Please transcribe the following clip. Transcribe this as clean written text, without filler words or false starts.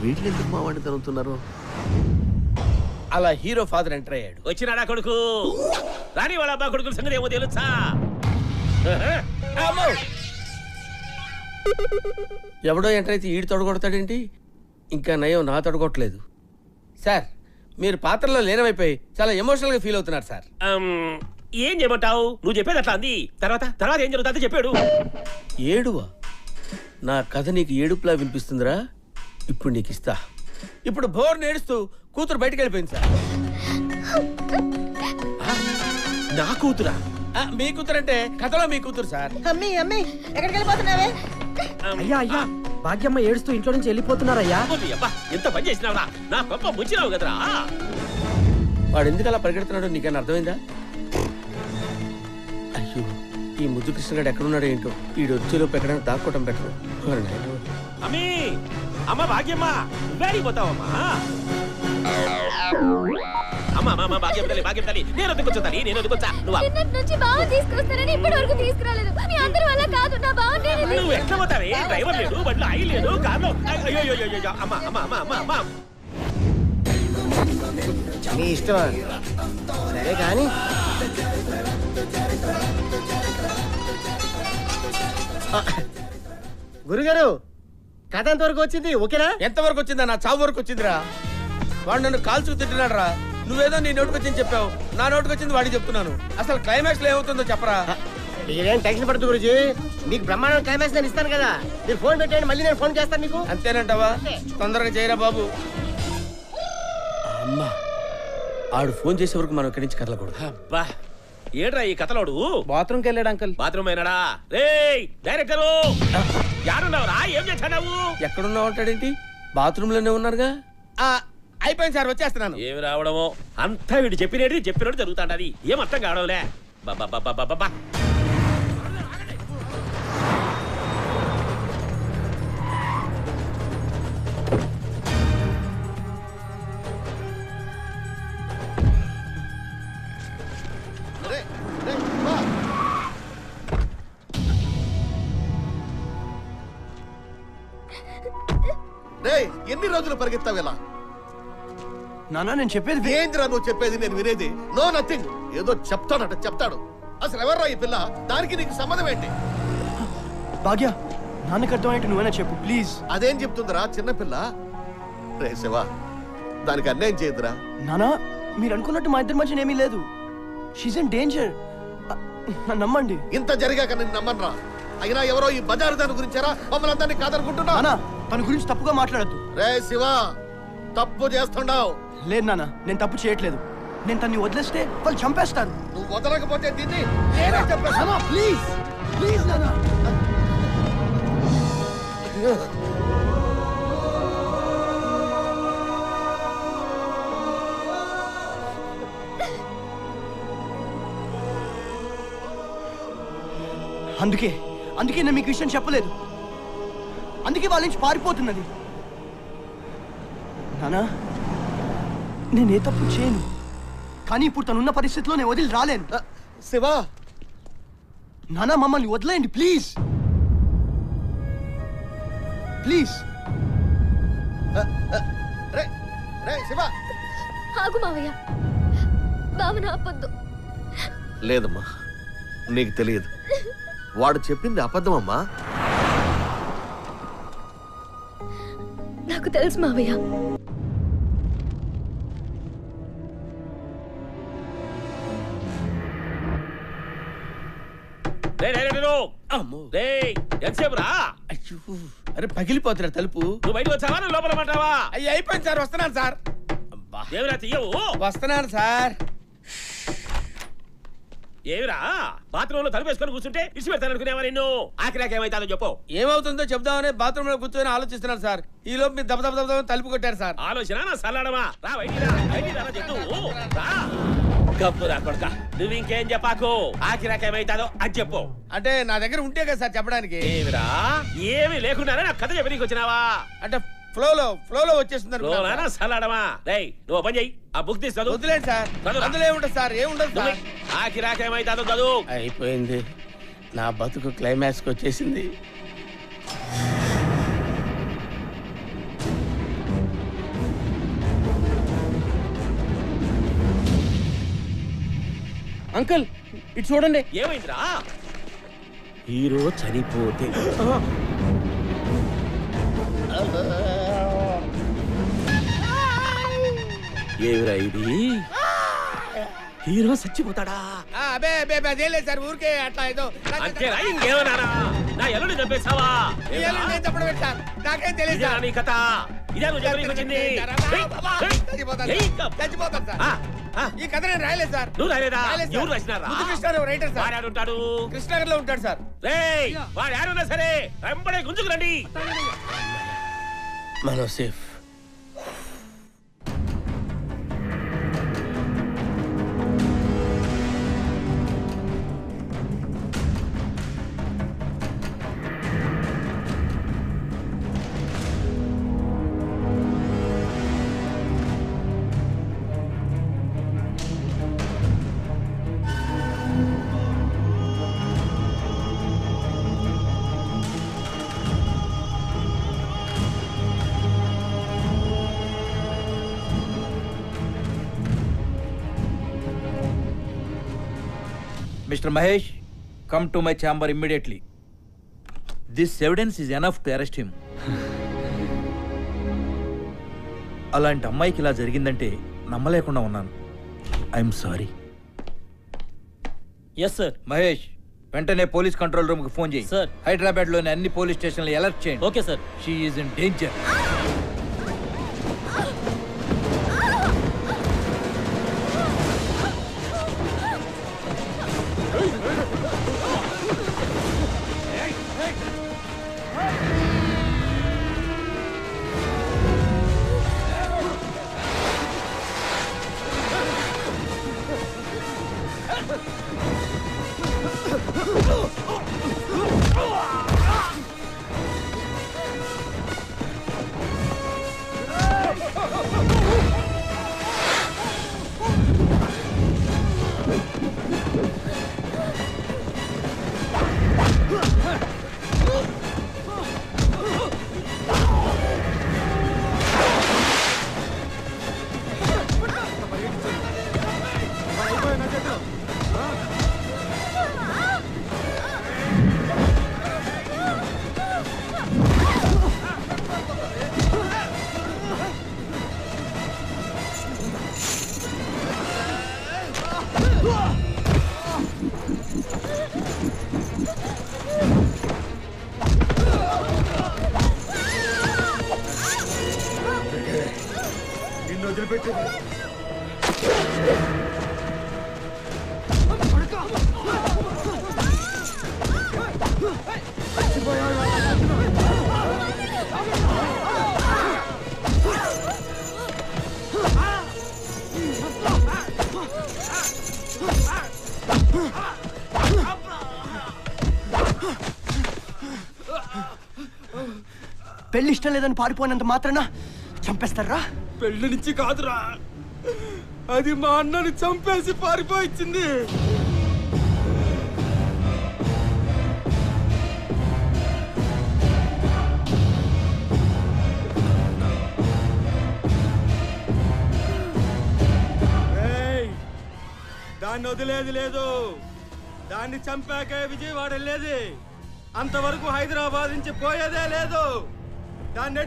వీటిని ఎందుకు మా వాడిని తరుగుతున్నారు? అలా హీరో ఫాదర్ ఎంటర్ అయ్యాడు. వచ్చినాడా కొడుకు? రాని వాళ్ళ అబ్బా కొడుకుల సంగతి ఏమో తెలుసా? ఎవడో ఎంటర్ అయితే ఈడు తొడగొడతాడేంటి? ఇంకా నయం నా తొడగొట్టలేదు. సార్ మీరు పాత్రలో లీనమైపోయి చాలా ఎమోషనల్ గా ఫీల్ అవుతున్నారు సార్. ఏం చేయమంటావు? నువ్వు చెప్పేది అట్లా అంది. తర్వాత ఏం జరుగుతుందో చెప్పాడు. ఏడువా? నా కథ నీకు ఏడుపులా వినిపిస్తుందిరా? ఇప్పుడు నీకు ఇస్తా. ఇప్పుడు బోర్ నేడుస్తూ కూతురు బయటకు వెళ్ళిపోయింది సార్. నా కూతురా? మీ కూతురు అంటే కథలో మీ కూతురు సార్. అమ్మి అమ్మి ఎక్కడికి వెళ్ళిపోతున్నావే? అయ్యా అయ్యా భాగ్యమ్మ ఏడుస్తూ ఇంట్లో నుంచి వెళ్ళిపోతున్నారయ్యా. ఎంత పని చేసినావురా? నా పంప ముంచినావు కదరా. వాడు ఎందుకు అలా పరిగెడుతున్నాడో నీకన్నా అర్థమైందా? అయ్యో ఈ ముద్దు కృష్ణగాడు ఎక్కడున్నాడో ఏంటో. ఈడు వచ్చేలోపు ఎక్కడైనా దాక్కోవటం బెటర్. అమ్మీ అమ్మ భాగ్యమ్మ నువ్వేడికి పోతావమ్మా? అమ్మ భాగ్యం తల్లి నేను వద్దుకొచ్చాను. నేను వద్దుకొచ్చా. నుంచి బాగా తీసుకొస్తానని ఇప్పటి వరకు తీసుకురాలేదు. మీ అందరి వల్ల కాదు. నా బాగుంటే నువ్వు ఎట్లా పోతావే? డ్రైవర్ లేడు, బండ్లో ఆయిల్ లేదు, కార్లో. అయ్యో అమ్మ నీ ఇష్టం. సరే కానీ గురుగారు కథ ఎంతవరకు వచ్చింది? ఓకేనా? ఎంతవరకు వచ్చిందా? నా చావు వరకు వచ్చిందిరా. వాడు నన్ను కాల్చుకు తింటున్నాడు రా. నువ్వేదో నీ నోటుకు వచ్చింది చెప్పావు, నా నోటుకు వచ్చింది వాడికి చెప్తున్నాను. అసలు క్లైమాక్స్ లో ఏమవుతుందో చెప్పరా. మీరేం టెన్షన్ పడుతుంది గురుజీ, మీకు బ్రహ్మాండం క్లైమాక్స్ నేను ఇస్తాను కదా. మీరు ఫోన్ పెట్టండి, మళ్ళీ నేను ఫోన్ చేస్తాను మీకు. అంతేనంటావా? తొందరగా చేయరా బాబు. అమ్మా ఆడు ఫోన్ చేసే వరకు మనం ఇక్కడి నుంచి కదలకూడదు. అబ్బా ఏడ్రా ఈ కథలోడు? బాత్రూమ్కి వెళ్ళాడు అంకల్. బాత్రూమ్ అయినాడా? రేయ్ డైరెక్టరు యాడున్నావురా? ఏం చేశావు? ఎక్కడున్నావు అంటాడేంటి? బాత్రూమ్ లోనే ఉన్నారుగా. అయిపోయింది సార్, వచ్చేస్తున్నాను. ఏమి రావడమో అంతా వీడు చెప్పినట్టు జరుగుతాండది. ఏం అర్థం కావడంలే. బాబా ఎన్ని రోజులు పరిగెత్తావు ఇలా? నాన్న నేను చెప్పేది ఏంద్రా నువ్వు చెప్పేది? నేను వినేది నో నథింగ్. ఏదో చెప్తాడు. అసలు ఎవర్రా ఈ పిల్ల? దానికి నీకు సంబంధం ఏంటి? భాగ్య నాన్నకి అర్థమయ్యేట్టు నువ్వైనా చెప్పు ప్లీజ్. అదేం చెప్తుందిరా చిన్నపిల్ల? రే శివా, దానికి అన్యాయం చేయదురా. నానా మీరు అనుకున్నట్టు మా ఇద్దరి మధ్య ఏమీ లేదు. She's in danger. నమ్మండి. ఇంత జరిగాక నేను నమ్మనురా. అయినా ఎవరో ఈ బజారు దాని గురించారా మమ్మల్ని అందరినీ కాదనుకుంటున్నా? తన గురించి తప్పుగా మాట్లాడద్దు. రే శివా, తప్పు చేస్తుండావు. లేదు నాన్న, నేను తప్పు చేయట్లేదు. నేను తన్ని వదిలేస్తే వాళ్ళు చంపేస్తారు. నువ్వు వదలకపోతే దీన్ని నేనే చంపేస్తాను. ప్లీజ్ ప్లీజ్ నాన్న. అందుకే నేను మీకు విషయం చెప్పలేదు. అందుకే వాళ్ళ నుంచి పారిపోతున్నది. నానా నేనే తప్పు చేయను, కానీ ఇప్పుడు తనున్న పరిస్థితిలో నేను వదిలి రాలేను. శివా, నానా మమ్మల్ని వదిలేయండి ప్లీజ్ ప్లీజ్. శివా ఆగు మావయ్య, బావన ఆపొద్దు. లేదమ్మా, నీకు తెలియదు. వాడు చెప్పింది అబద్ధమమ్మా. నాకు తెలుసు మావయ్య. అరే పగిలిపోతురా తలుపు. నువ్వు బయటకు వచ్చావా? లోపల పడ్డావా? అయ్యి అయిపోయింది సార్, వస్తున్నాను సార్. ఏమిరా తీయవు? వస్తున్నాను సార్. ఏమిరా బాత్రూమ్ లో తలుపు వేసుకొని కూర్చుంటే ఇసి పెడతాను అనుకునేవా? నిన్ను ఆఖరాకి ఏమైతుందో చెప్పు. ఏమవుతుందో చెప్దామని బాత్రూమ్ లో కూర్చొని ఆలోచిస్తున్నాను సార్. ఈ లోపు మీరు దెబ్బ తలుపు కొట్టారు సార్. ఆలోచన నా సల్లాడమా? రా బయటికి రా చెప్తూ రా. గప్పు రా కొడక, నువ్వు ఇంకేం చెప్పాకు. ఆఖరాకి ఏమైతుందో అది చెప్పు. అంటే నా దగ్గర ఉంటే కదా సార్ చెప్పడానికి. ఏమిరా ఏమి లేకుండానే నా కథ చెప్పి నీకు వచ్చినావా? అంటే ఫ్లోలో వచ్చేస్తుంది అనుకున్నాను నానా సార్. సలాడమా రేయ్ నువ్వు పని చెయ్యి ఆ బుక్ తీసి చదువు వదిలేండి సార్. చదువురా. అందులో ఏముంటది సార్? ఏముండదు సార్. ఆకిరాకేమైతుందో చదువు. అయిపోయింది. నా బతుకు క్లైమాక్స్కి వచ్చేసింది. అంకుల్ ఇటు చూడండి. ఏమైందిరా? హీరో చనిపోతే ఏమిరా ఇది? హీరో చచ్చిపోతాడా? అబే అదే లేదు సార్. ఊరికే అట్లా ఏదో అంతేరా ఇంకేమన్నారా? నా ఎల్లుండి చంపేస్తావా? సార్. నాకేం తెలియదు ఇదేనా సార్. నీ కథ? ఇదే నువ్వు చెప్పడానికి వచ్చింది? చచ్చిపోతాను సార్. ఈ కథ నేను రాయలేదు సార్. నువ్వు రాయలేదా? రాయలేదు సార్. ఎవరు రాసినారా? ముద్దు కృష్ణారావు రైటర్ సార్. వాడాడుంటాడు. కృష్ణనగర్లో ఉంటాడు సార్. రేయ్ వాడు యారున్నా సరే వెంబడే గుంజుకు రండి. మనం safe. Mr. Mahesh, come to my chamber immediately. This evidence is enough to arrest him. అలాంటి అమ్మాయికి ఇలా జరిగిందంటే నమ్మలేకుండా ఉన్నాను. I'm sorry. Yes sir. Mahesh, వెంటనే పోలీస్ కంట్రోల్ రూమ్ కి ఫోన్ చేయి. Sir. హైదరాబాద్ లోని అన్ని పోలీస్ స్టేషన్లు అలర్ట్ చేయండి. Okay sir. She is in danger. నిన్ను వదిలిపెట్టి పెళ్లి ఇష్టం లేదని పారిపోయినంత మాత్రాన చంపేస్తారా? పెళ్లి నుంచి కాదురా, అది మా అన్నని చంపేసి పారిపోయింది. దాన్ని వదిలేది లేదు. దాన్ని చంపాకే విజయవాడ వెళ్ళేది. అంతవరకు హైదరాబాద్ నుంచి పోయేదే లేదు. దాన్ని